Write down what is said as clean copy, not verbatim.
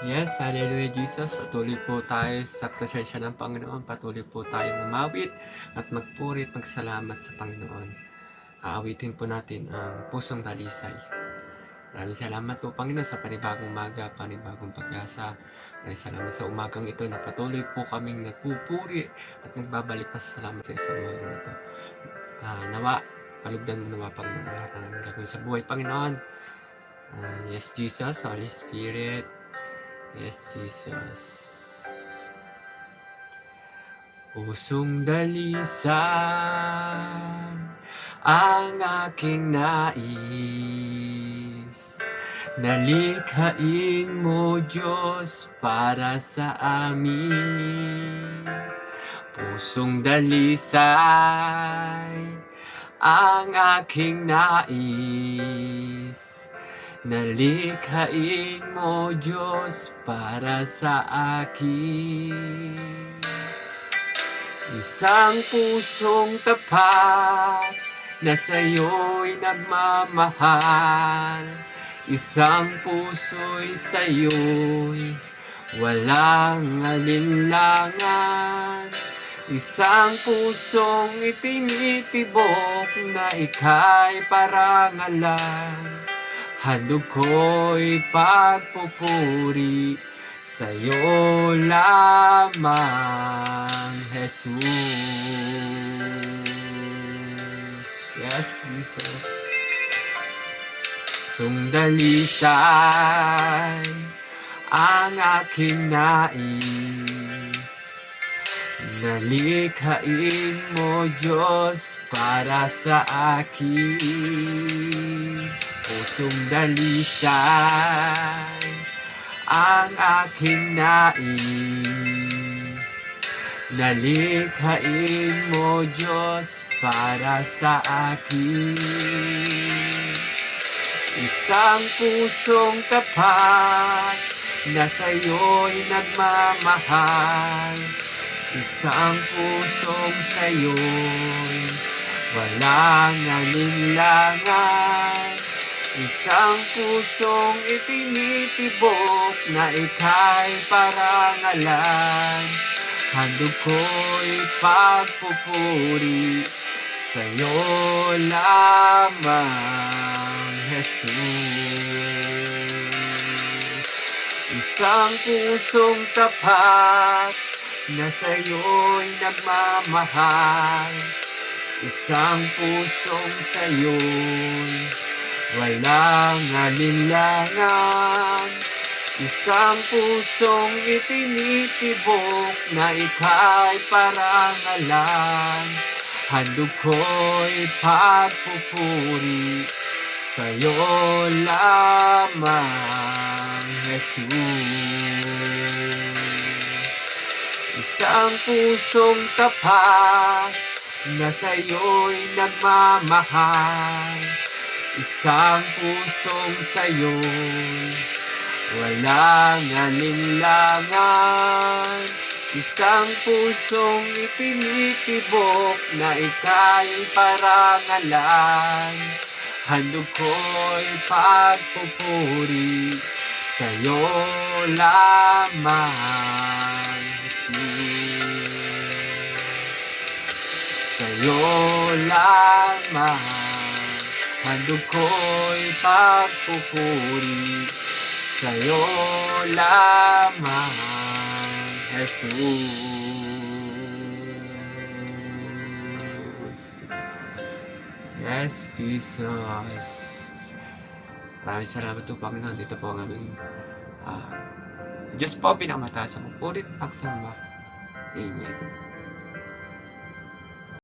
Yes, hallelujah Jesus. Patuloy po tayo sa presensya ng Panginoon. Patuloy po tayong umawit at magpuri at magsalamat sa Panginoon. Aawitin po natin ang pusong dalisay. Maraming salamat po Panginoon sa panibagong umaga, panibagong pag-asa. Maraming salamat sa umagang ito na patuloy po kaming nagpupuri at nagbabalik pa sa salamat sa isang umagang ito. Nawa, palugdan mo nawa Panginoon ang lahat ng gagawin sa buhay Panginoon. Yes Jesus, Holy Spirit. Yes, Jesus. Pusong dalisan ang aking nais. Nalikhain mo, Diyos, para sa amin. Pusong dalisay ang aking nais. Nalikhain mo, Diyos, para sa akin. Isang pusong tapat na sa'yo'y nagmamahal. Isang puso'y sa'yo'y walang alinlangan. Isang pusong itinitibok na ika'y parangalan. Handog ko'y pagpupuri sa'yo lamang, Jesus. Yes, Jesus. Sundalisay ang aking nais. Nalikhain mo, Diyos, para sa akin. Pusong dalisay ang aking nais. Nalikhain mo, Diyos, para sa akin. Isang pusong tapat na sa'yo'y nagmamahal. Isang pusong sa'yo'y walang alinlangan. Isang pusong itinitibok na ika'y parangalan. Handog ko'y pagpupuri sa'yo lamang, Jesus. Isang pusong tapat na sa'yo'y nagmamahal. Isang pusong sa'yo'y walang alinlangan. Isang pusong itinitibok na ika'y parangalan. Handog ko'y pagpupuri sa'yo lamang, Jesus. Isang pusong tapat na sa'yo'y nagmamahal. Isang pusong sa'yo'y walang alinlangan. Isang pusong itinitibok na ika'y parangalan. Handog ko'y pagpupuri sa'yo lamang, Jesus. Sa'yo lamang handog ko'y pagpupuri sa'yo lamang, Jesus. Yes, Jesus. Maraming salamat po, Panginoon. Dito po ang aming Diyos po, pinakamataas sa pagpurit, pagsamba. Amen.